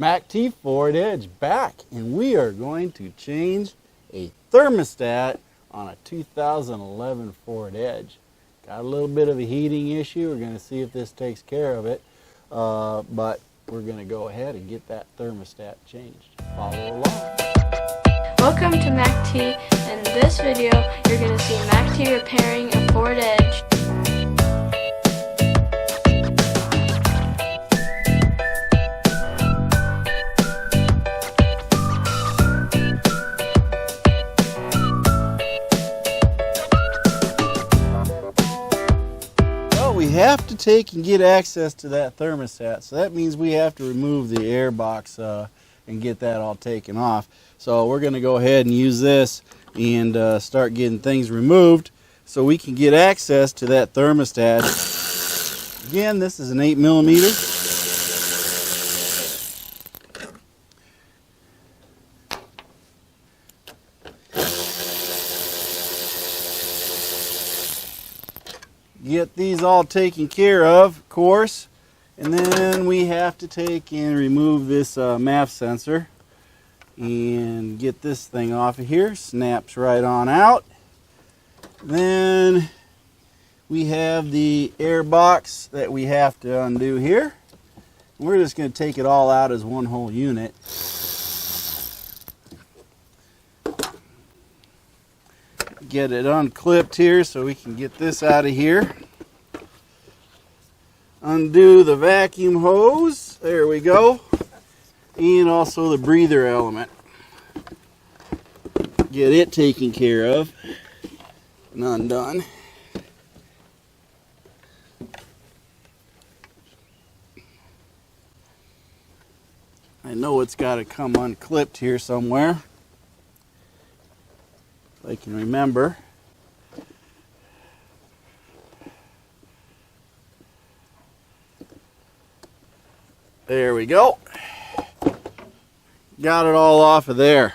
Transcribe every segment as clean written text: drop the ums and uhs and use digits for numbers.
MACTFORDEDGE back, and we are going to change a thermostat on a 2011 Ford Edge. Got a little bit of a heating issue. We're going to see if this takes care of it, but we're going to go ahead and get that thermostat changed. Follow along. Welcome to MACT. In this video, you're going to see MACT repairing a Ford Edge. We have to take and get access to that thermostat, so that means we have to remove the air box and get that all taken off. So we're going to go ahead and use this and start getting things removed so we can get access to that thermostat. Again, this is an 8mm. Get these all taken care of course, and then we have to take and remove this MAF sensor and get this thing off of here. Snaps right on out. Then we have the air box that we have to undo here. We're just going to take it all out as one whole unit. Get it unclipped here so we can get this out of here. Undo the vacuum hose, there we go, and also the breather element. Get it taken care of and undone. I know it's got to come unclipped here somewhere, if I can remember. There we go. Got it all off of there.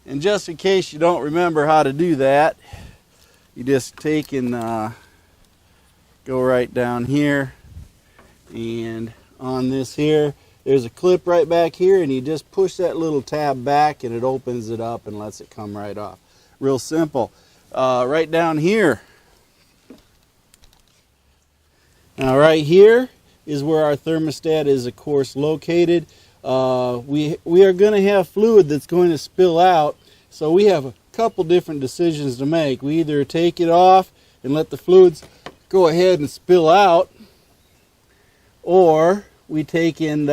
And just in case you don't remember how to do that, you just take and go right down here, and on this here, there's a clip right back here, and you just push that little tab back and it opens it up and lets it come right off. Real simple. Right down here. Now right here is where our thermostat is, of course, located. We are going to have fluid that's going to spill out, so we have a couple different decisions to make. We either take it off and let the fluids go ahead and spill out, or we take and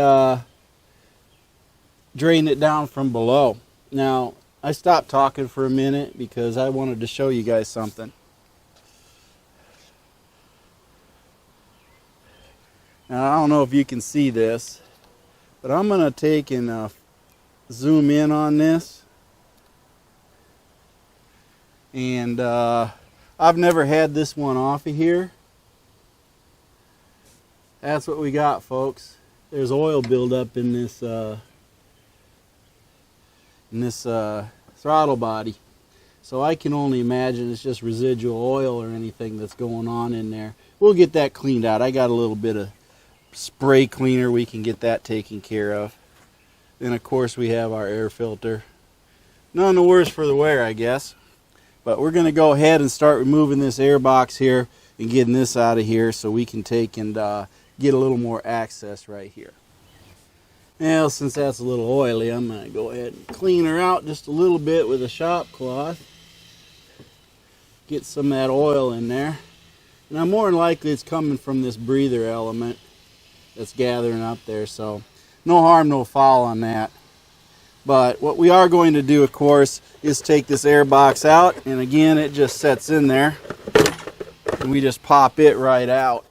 drain it down from below. Now, I stopped talking for a minute because I wanted to show you guys something. Now, I don't know if you can see this, but I'm going to take and zoom in on this. And I've never had this one off of here. That's what we got, folks. There's oil buildup in this throttle body. So I can only imagine it's just residual oil or anything that's going on in there. We'll get that cleaned out. I got a little bit of spray cleaner, we can get that taken care of. Then of course we have our air filter. None the worse for the wear, I guess. But we're going to go ahead and start removing this air box here and getting this out of here so we can take and get a little more access right here. Now, since that's a little oily, I'm going to go ahead and clean her out just a little bit with a shop cloth. Get some of that oil in there. Now, more than likely it's coming from this breather element that's gathering up there, so no harm, no foul on that. But what we are going to do, of course, is take this air box out, and again, it just sets in there, and we just pop it right out.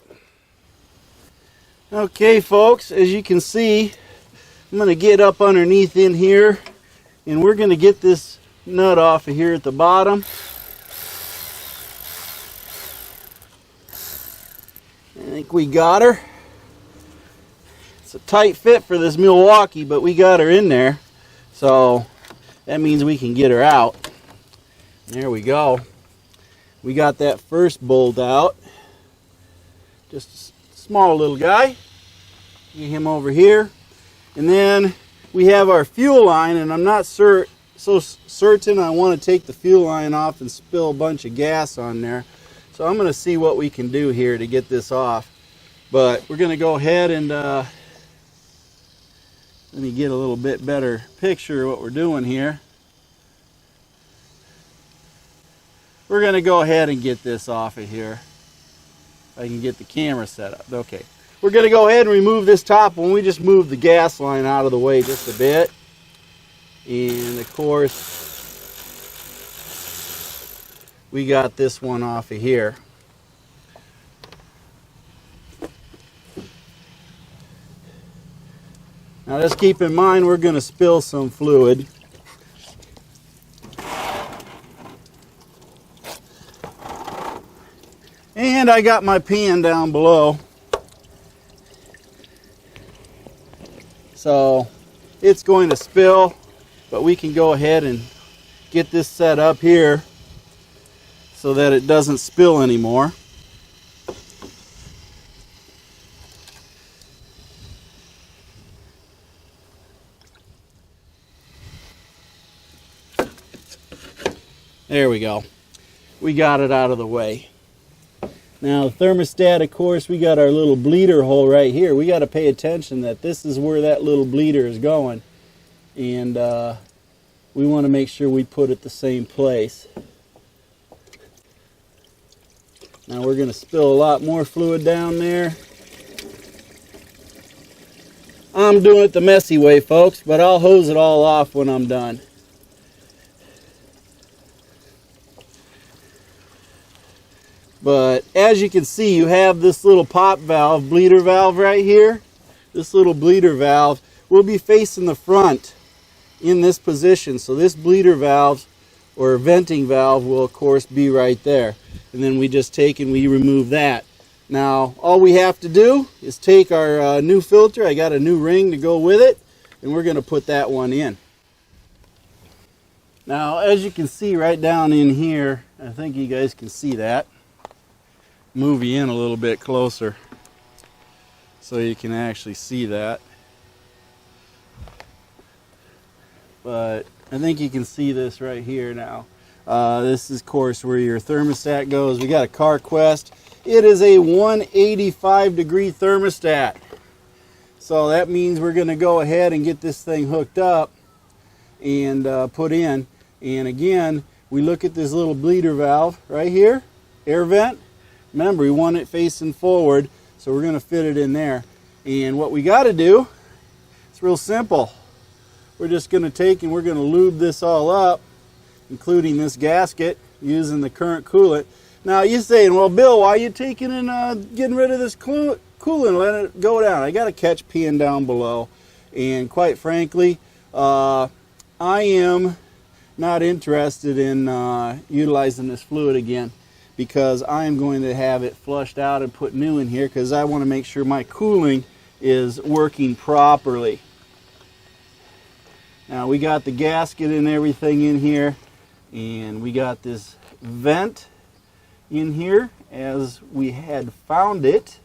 Okay, folks, as you can see, I'm going to get up underneath in here, and we're going to get this nut off of here at the bottom. I think we got her. It's a tight fit for this Milwaukee, but we got her in there. So that means we can get her out. There we go. We got that first bolt out. just a small little guy. Get him over here. And then we have our fuel line, and I'm not so certain I want to take the fuel line off and spill a bunch of gas on there. So I'm going to see what we can do here to get this off. But we're going to go ahead and let me get a little bit better picture of what we're doing here. We're going to go ahead and get this off of here. I can get the camera set up. Okay. We're going to go ahead and remove this top one. We just moved the gas line out of the way just a bit. And of course, we got this one off of here. Now just keep in mind we're going to spill some fluid. And I got my pan down below. So it's going to spill, but we can go ahead and get this set up here so that it doesn't spill anymore. There we go. We got it out of the way. Now the thermostat, of course, we got our little bleeder hole right here. We got to pay attention that this is where that little bleeder is going. And we want to make sure we put it the same place. Now we're going to spill a lot more fluid down there. I'm doing it the messy way, folks, but I'll hose it all off when I'm done. But as you can see, you have this little pop valve, bleeder valve right here. This little bleeder valve will be facing the front in this position. So this bleeder valve or venting valve will of course be right there. And then we just take and we remove that. Now all we have to do is take our new filter. I got a new ring to go with it, and we're going to put that one in. Now as you can see right down in here, I think you guys can see that. Move you in a little bit closer so you can actually see that. But I think you can see this right here now. This is of course where your thermostat goes. We got a Carquest. It is a 185 degree thermostat. So that means we're going to go ahead and get this thing hooked up and put in. And again, we look at this little bleeder valve right here, air vent. Remember, we want it facing forward, so we're going to fit it in there. And what we got to do, it's real simple. We're just going to take and we're going to lube this all up, including this gasket, using the current coolant. Now you're saying, well, Bill, why are you taking and getting rid of this coolant, letting it go down? I got a catch pan down below, and quite frankly, I am not interested in utilizing this fluid again, because I am going to have it flushed out and put new in here, because I want to make sure my cooling is working properly. Now we got the gasket and everything in here, and we got this vent in here as we had found it.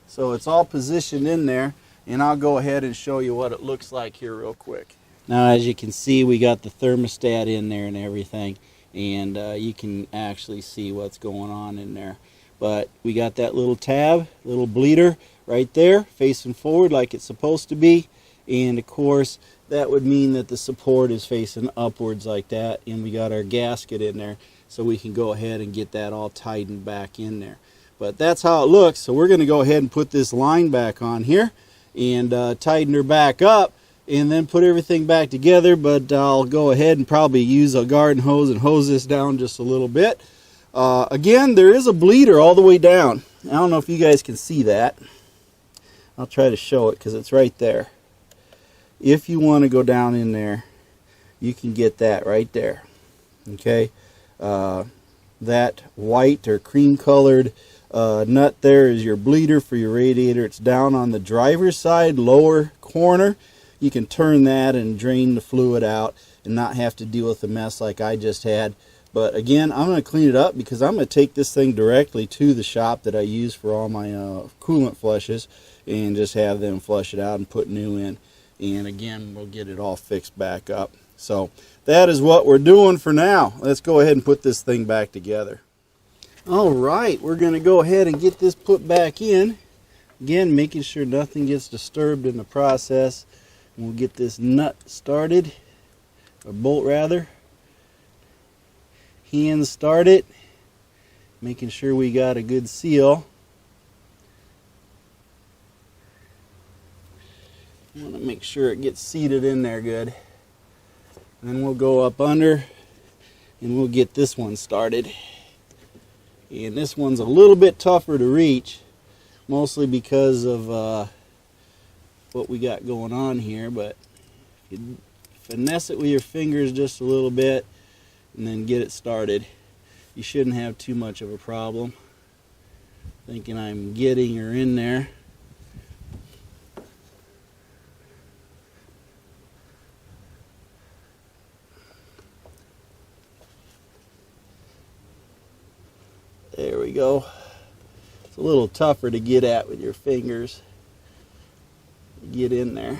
So it's all positioned in there, and I'll go ahead and show you what it looks like here real quick. Now as you can see, we got the thermostat in there and everything. And you can actually see what's going on in there. But we got that little tab, little bleeder right there, facing forward like it's supposed to be. And of course, that would mean that the support is facing upwards like that. And we got our gasket in there, so we can go ahead and get that all tightened back in there. But that's how it looks. So we're going to go ahead and put this line back on here and tighten her back up, and then put everything back together. But I'll go ahead and probably use a garden hose and hose this down just a little bit. Again, there is a bleeder all the way down. I don't know if you guys can see that. I'll try to show it because it's right there. If you want to go down in there, you can get that right there. Okay, that white or cream colored nut there is your bleeder for your radiator. It's down on the driver's side lower corner. You can turn that and drain the fluid out and not have to deal with the mess like I just had. But again, I'm going to clean it up because I'm going to take this thing directly to the shop that I use for all my coolant flushes and just have them flush it out and put new in. And again, we'll get it all fixed back up. So that is what we're doing for now. Let's go ahead and put this thing back together. All right, we're going to go ahead and get this put back in. Again, making sure nothing gets disturbed in the process. We'll get this nut started, or bolt rather. Hand start it, making sure we got a good seal. I want to make sure it gets seated in there good. And then we'll go up under and we'll get this one started. And this one's a little bit tougher to reach, mostly because of what we got going on here, but you finesse it with your fingers just a little bit and then get it started. You shouldn't have too much of a problem. Thinking I'm getting her in there. There we go. It's a little tougher to get at with your fingers. Get in there.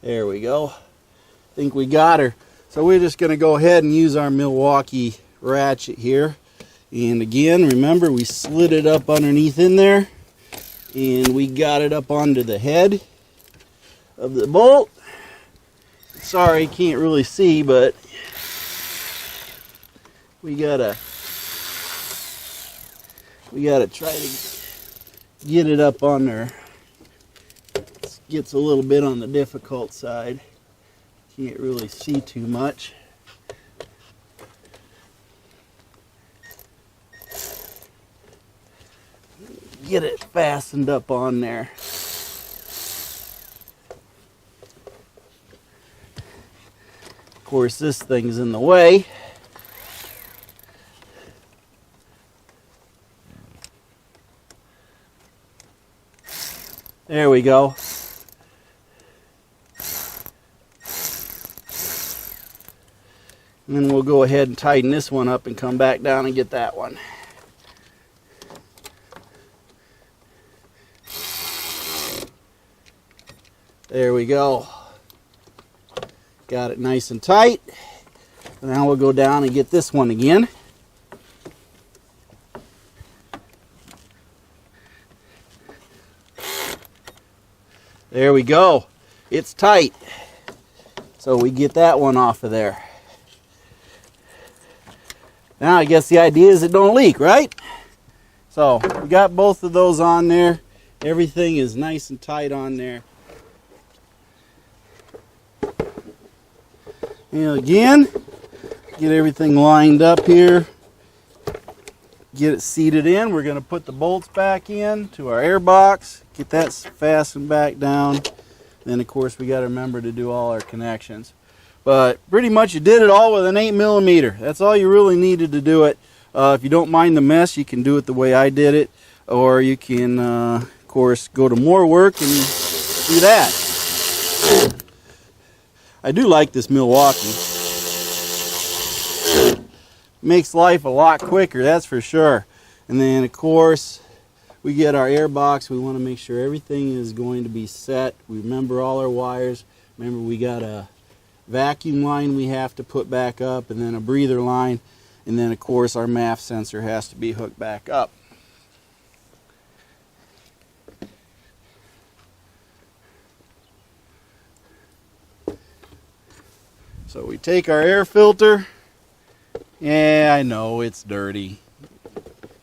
There we go. I think we got her. So we're just going to go ahead and use our Milwaukee ratchet here. And again, remember we slid it up underneath in there. And we got it up onto the head of the bolt. Sorry, can't really see, but we gotta try to get it up on there. Gets a little bit on the difficult side. Can't really see too much. Get it fastened up on there. Of course, this thing's in the way. There we go. And then we'll go ahead and tighten this one up and come back down and get that one. There we go. Got it nice and tight. Now we'll go down and get this one again. There we go. It's tight. So we get that one off of there. Now I guess the idea is it don't leak, right? So we got both of those on there. Everything is nice and tight on there. And again, get everything lined up here. Get it seated in. We're going to put the bolts back in to our air box. Get that fastened back down. Then of course we got to remember to do all our connections. But pretty much you did it all with an 8mm. That's all you really needed to do it. If you don't mind the mess, you can do it the way I did it. Or you can, of course, go to more work and do that. I do like this Milwaukee. Makes life a lot quicker, that's for sure. And then, of course, we get our air box. We want to make sure everything is going to be set. We remember all our wires. Remember, we got a vacuum line we have to put back up, and then a breather line, and then of course our MAF sensor has to be hooked back up. So we take our air filter. Yeah, I know it's dirty.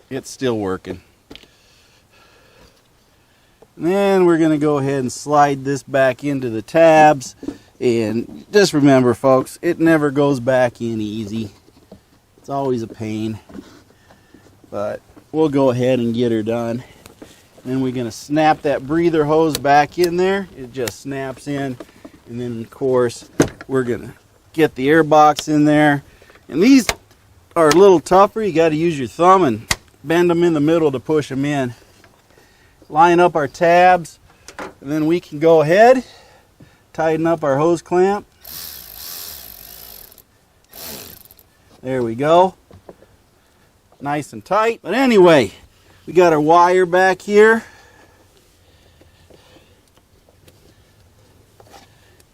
It's still working. And then we're going to go ahead and slide this back into the tabs. And just remember, folks, it never goes back in easy. It's always a pain. But we'll go ahead and get her done. then we're going to snap that breather hose back in there. It just snaps in. And then, of course, we're going to get the air box in there. And these are a little tougher. You got to use your thumb and bend them in the middle to push them in. Line up our tabs, and then we can go ahead, tighten up our hose clamp. There we go. Nice and tight. But anyway, we got our wire back here.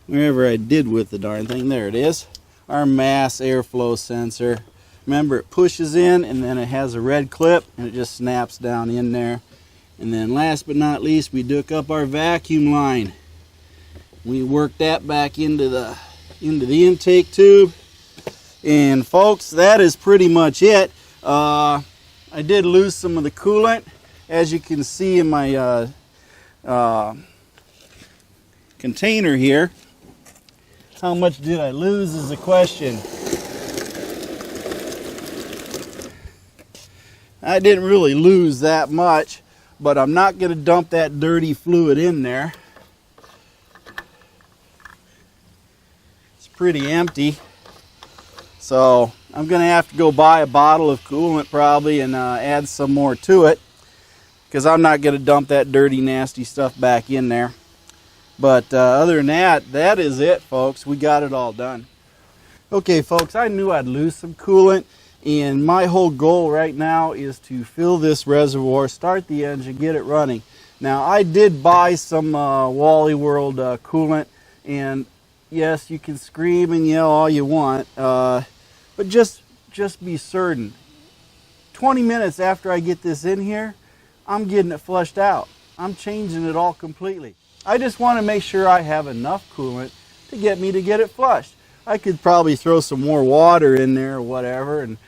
Wherever I did with the darn thing, there it is. Our mass airflow sensor. Remember, it pushes in and then it has a red clip and it just snaps down in there. And then last but not least, we hook up our vacuum line. We work that back into the intake tube. And folks, that is pretty much it. I did lose some of the coolant, as you can see in my container here. How much did I lose is the question. I didn't really lose that much, but I'm not going to dump that dirty fluid in there. It's pretty empty. So I'm going to have to go buy a bottle of coolant probably and add some more to it, because I'm not going to dump that dirty, nasty stuff back in there. But other than that, that is it, folks. We got it all done. Okay, folks, I knew I'd lose some coolant, and my whole goal right now is to fill this reservoir, start the engine, get it running. Now, I did buy some Wally World coolant, and yes, you can scream and yell all you want, but just be certain. 20 minutes after I get this in here, I'm getting it flushed out. I'm changing it all completely. I just want to make sure I have enough coolant to get it flushed. I could probably throw some more water in there or whatever and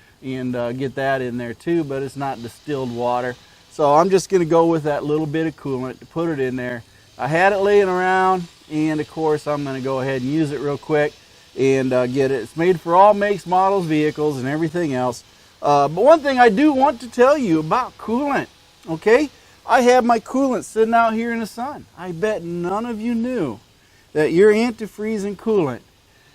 get that in there too, but it's not distilled water. So I'm just going to go with that little bit of coolant to put it in there. I had it laying around, and of course I'm going to go ahead and use it real quick and get it. It's made for all makes, models, vehicles, and everything else. But one thing I do want to tell you about coolant, okay? I have my coolant sitting out here in the sun. I bet none of you knew that your antifreeze and coolant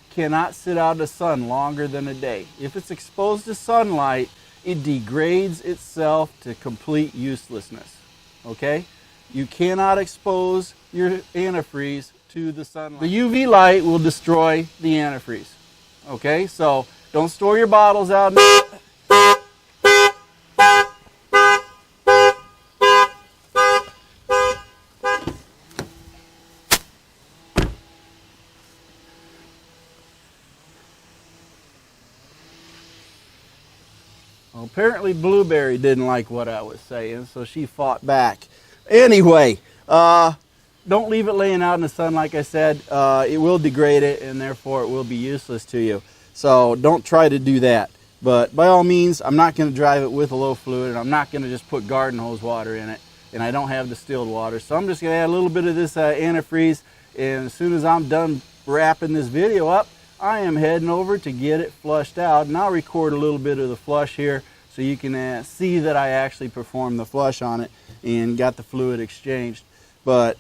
cannot sit out in the sun longer than a day. If it's exposed to sunlight, it degrades itself to complete uselessness. Okay? You cannot expose your antifreeze to the sunlight. The UV light will destroy the antifreeze. Okay? So don't store your bottles out. Well, apparently Blueberry didn't like what I was saying, so she fought back. Anyway, don't leave it laying out in the sun, like I said. It will degrade it, and therefore it will be useless to you. So don't try to do that. But by all means, I'm not going to drive it with a low fluid, and I'm not going to just put garden hose water in it, and I don't have distilled water. So I'm just going to add a little bit of this antifreeze, and as soon as I'm done wrapping this video up, I am heading over to get it flushed out, and I'll record a little bit of the flush here so you can see that I actually performed the flush on it and got the fluid exchanged. But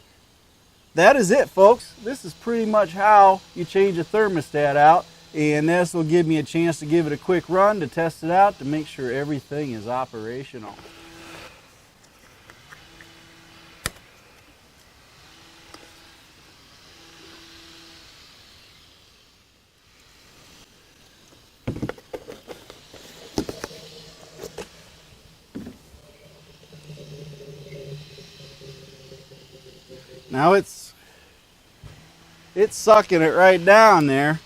that is it, folks. This is pretty much how you change a thermostat out, and this will give me a chance to give it a quick run to test it out to make sure everything is operational. Now it's sucking it right down there.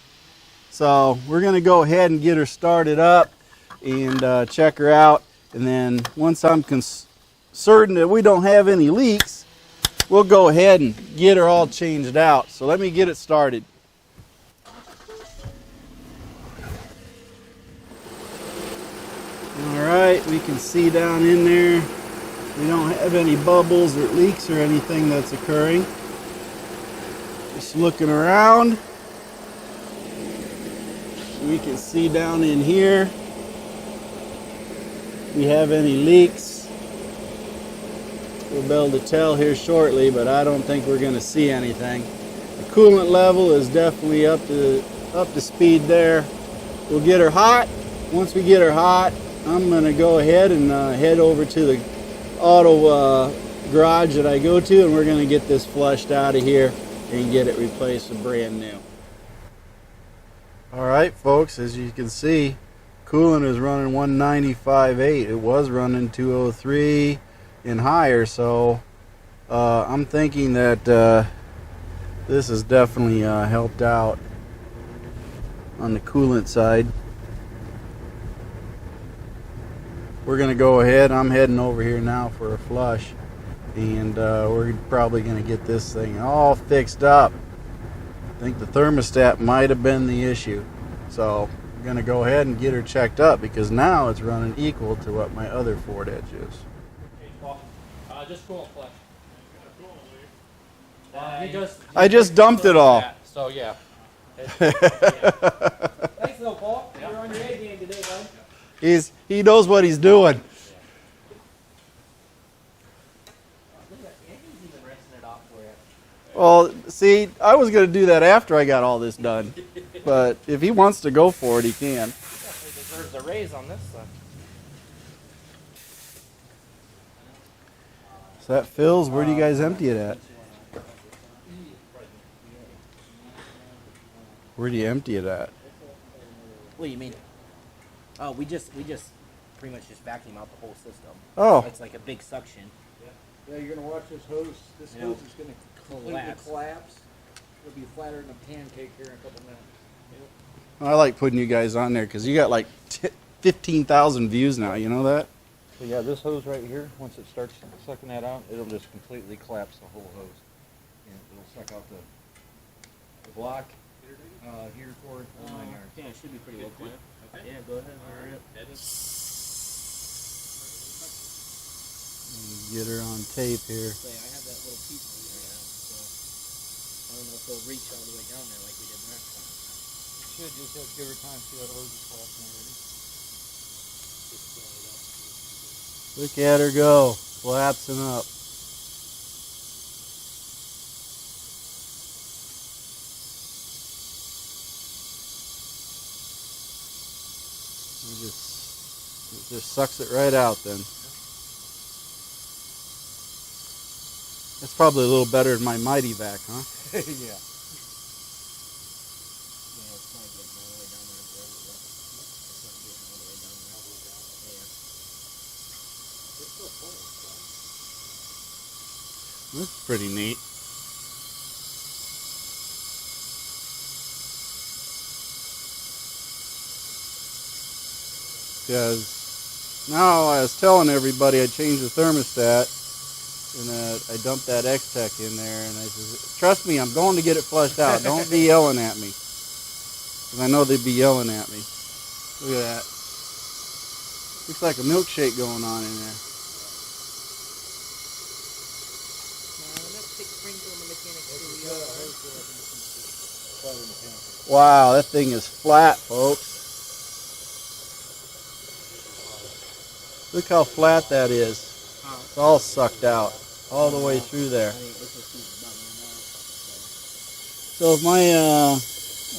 So we're going to go ahead and get her started up and check her out. And then once I'm certain that we don't have any leaks, we'll go ahead and get her all changed out. So let me get it started. Alright, we can see down in there we don't have any bubbles or leaks or anything that's occurring. Just looking around, we can see down in here if we have any leaks We'll be able to tell here shortly, but I don't think we're going to see anything. The coolant level is definitely up to speed there. We'll get her hot. Once we get her hot, I'm going to go ahead and head over to the auto garage that I go to, and we're going to get this flushed out of here and get it replaced with brand new. Alright folks, as you can see, coolant is running 195.8. It was running 203 and higher, so I'm thinking that this has definitely helped out on the coolant side. We're going to go ahead. I'm heading over here now for a flush, and we're probably going to get this thing all fixed up. I think the thermostat might have been the issue, so I'm going to go ahead and get her checked up, because now it's running equal to what my other FORSCAN is. Just coolant flush. I just dumped it all. So yeah. Thanks, though, Paul. You're on your A game today, bud. He knows what he's doing. Well, see, I was going to do that after I got all this done, but if he wants to go for it, he can. Definitely deserves a raise on this one. So that fills. Where do you guys empty it at? Where do you empty it at? What do you mean? Oh, we just pretty much just vacuum out the whole system. Oh. It's like a big suction. Yeah, you're gonna watch this hose. This Yeah. hose is gonna completely Collapse. collapse. It'll be flatter than a pancake here in a couple minutes. I like putting you guys on there because you got like 15,000 views now. You know that? So yeah, this hose right here, once it starts sucking that out, it'll just completely collapse the whole hose. And it'll suck out the block here for it. Yeah, it should be pretty well clean. Okay. Yeah, go ahead. Hurry up. Get her on tape here. So, I have that little piece in there now, so I don't know if they'll reach all the way down there like we did last time. Should just have to give her time. See that hose is collapsing already. Look at her go, collapsing up. It just sucks it right out then. That's probably a little better than my Mighty Vac, huh? Yeah. Yeah, it's not getting all the way down there. It's not getting all the way down there. Yeah. That's pretty neat. Because now I was telling everybody I changed the thermostat, and I dumped that X-Tech in there, and I said, trust me, I'm going to get it flushed out. Don't be yelling at me. Because I know they'd be yelling at me. Look at that. Looks like a milkshake going on in there. Wow, that thing is flat, folks. Look how flat that is. It's all sucked out, all the way through there. So if my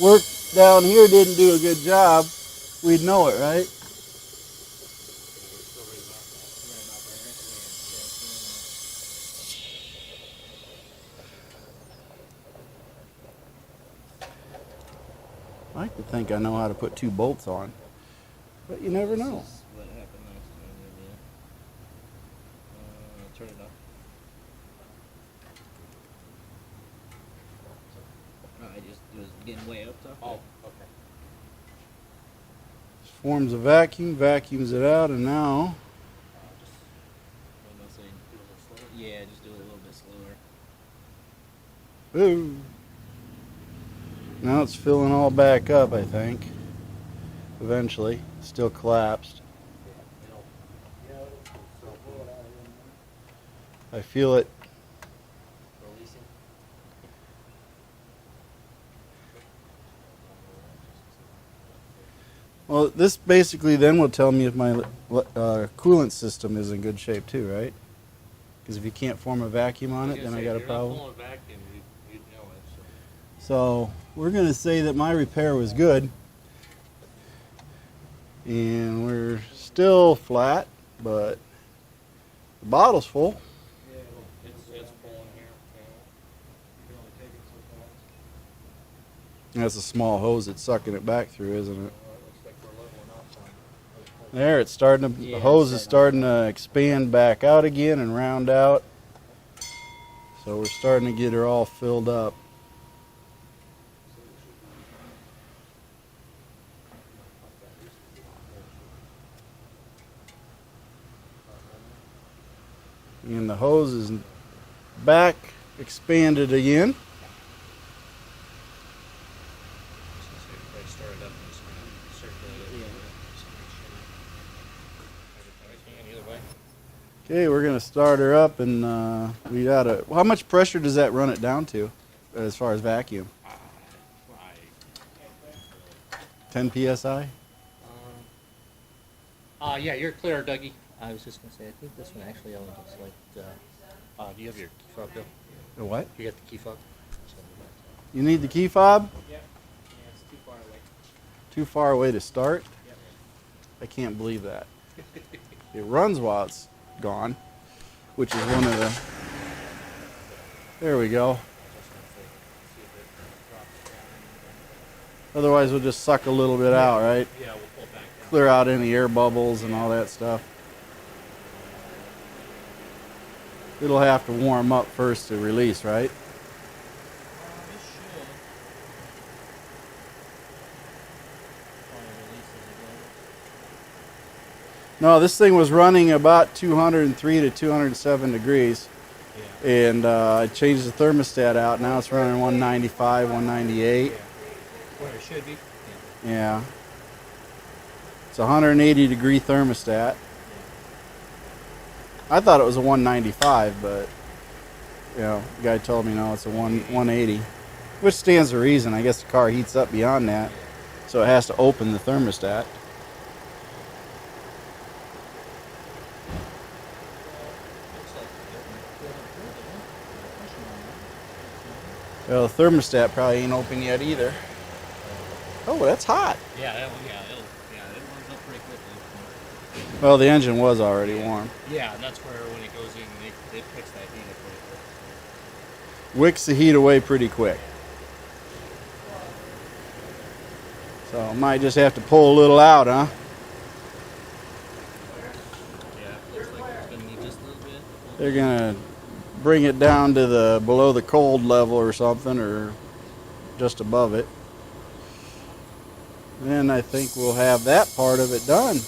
work down here didn't do a good job, we'd know it, right? I like to think I know how to put 2 bolts on, but you never know. What happened last time? Turn it up. It was getting way up though. Oh, okay. Forms a vacuum, vacuums it out, and now Yeah, just do it a little bit slower. ooh, now it's filling all back up, I think. Eventually, still collapsed. I feel it. Well, this basically then will tell me if my coolant system is in good shape too, right? Because if you can't form a vacuum on it, then I got a problem. You're not pulling vacuum, you'd know it. So we're going to say that my repair was good. And we're still flat, but the bottle's full. It's pulling here. That's a small hose it's sucking it back through, isn't it? Looks like we're leveling off on. There, it's starting to, Yeah, the hose it's is starting to expand back out again and round out. So we're starting to get her all filled up. And the hose is back expanded again. Okay, we're gonna start her up, and we gotta. How much pressure does that run it down to, as far as vacuum? 10 psi. Yeah, you're clear, Dougie. I was just gonna say, I think this one actually only looks like. Do you have your key fob, Bill? The what? You got the key fob? You need the key fob? Yeah, it's too far away. Too far away to start? Yep. I can't believe that. It runs while it's gone, which is one of the. There we go. Otherwise, we'll just suck a little bit out, right? Yeah, we'll pull back down. Clear out any air bubbles and all that stuff. It'll have to warm up first to release, right? No, this thing was running about 203 to 207 degrees. And I changed the thermostat out. Now it's running 195, 198. Where it should be. Yeah. It's a 180 degree thermostat. I thought it was a 195, but you know, the guy told me no, it's a 180, which stands to reason. I guess the car heats up beyond that, so it has to open the thermostat. Well, the thermostat probably ain't open yet either. Oh, that's hot. Yeah, it warms up pretty quickly. Well, the engine was already warm. Yeah, and that's where when it goes in, it picks that heat up pretty quick. Wicks the heat away pretty quick. So might just have to pull a little out, huh? Yeah, looks like it's gonna need just a little bit. They're gonna bring it down to the below the cold level or something, or just above it. Then I think we'll have that part of it done.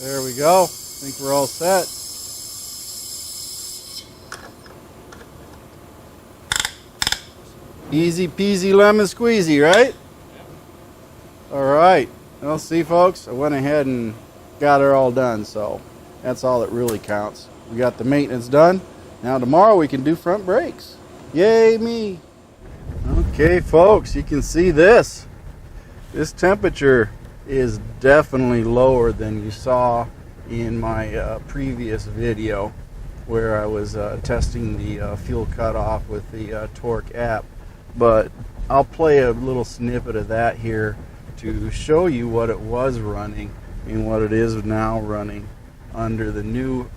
There we go. I think we're all set. Easy peasy lemon squeezy, right? All right. Well, see, folks, I went ahead and got her all done, so that's all that really counts. We got the maintenance done. Now tomorrow we can do front brakes. Yay me. Okay, folks, you can see this. This temperature is definitely lower than you saw in my previous video where I was testing the fuel cutoff with the torque app. But I'll play a little snippet of that here to show you what it was running and what it is now running under the new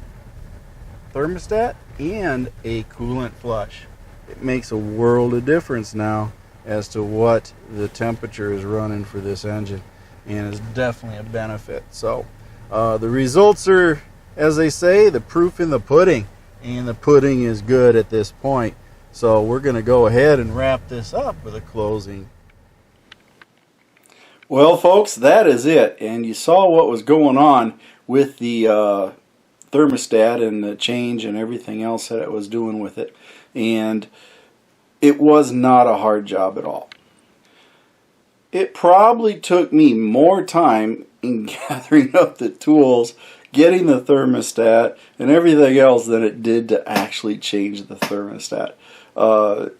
thermostat and a coolant flush. It makes a world of difference now as to what the temperature is running for this engine, and it's definitely a benefit. So the results are, as they say, the proof in the pudding, and the pudding is good at this point. So we're going to go ahead and wrap this up with a closing. Well, folks, that is it. And you saw what was going on with the thermostat and the change and everything else that it was doing with it. And it was not a hard job at all. it probably took me more time in gathering up the tools, getting the thermostat, and everything else than it did to actually change the thermostat.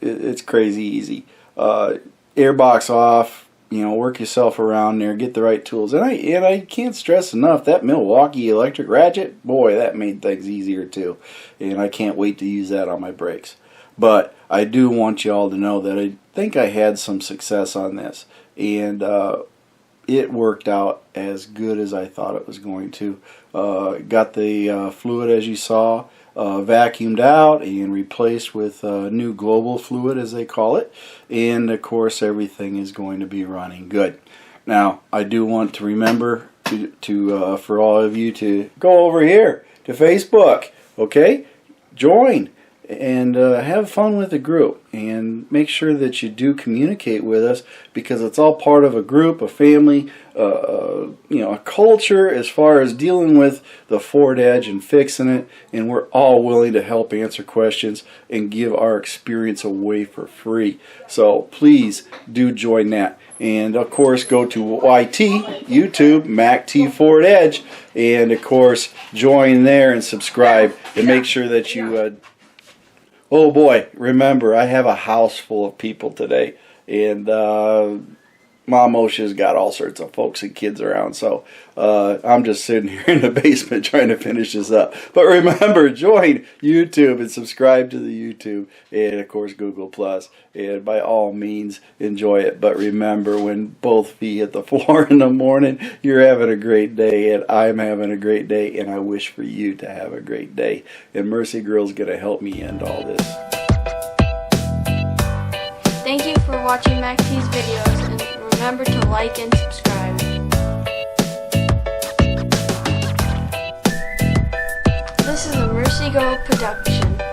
It's crazy easy. Airbox off, you know, work yourself around there, get the right tools. And I can't stress enough, that Milwaukee electric ratchet, boy, that made things easier too. And I can't wait to use that on my brakes. But I do want you all to know that I think I had some success on this. And it worked out as good as I thought it was going to. Got the fluid, as you saw, vacuumed out and replaced with new global fluid, as they call it. And of course everything is going to be running good. Now I do want to remember to for all of you to go over here to Facebook, okay? Join and have fun with the group, and make sure that you do communicate with us, because it's all part of a group, a family, you know, a culture as far as dealing with the Ford Edge and fixing it, and we're all willing to help answer questions and give our experience away for free. So please do join that. And of course go to YT, YouTube, MACTFORDEDGE, and of course join there and subscribe, and make sure that you oh boy, remember, I have a house full of people today, and Mom Osha's got all sorts of folks and kids around, so I'm just sitting here in the basement trying to finish this up. But remember, join YouTube and subscribe to the YouTube, and of course Google+, and by all means enjoy it. But remember, when both feet hit the floor in the morning, you're having a great day, and I'm having a great day, and I wish for you to have a great day. And Mercy Girl's going to help me end all this. Thank you for watching MacT's videos, and remember to like and subscribe. This is a Mercy Girl production.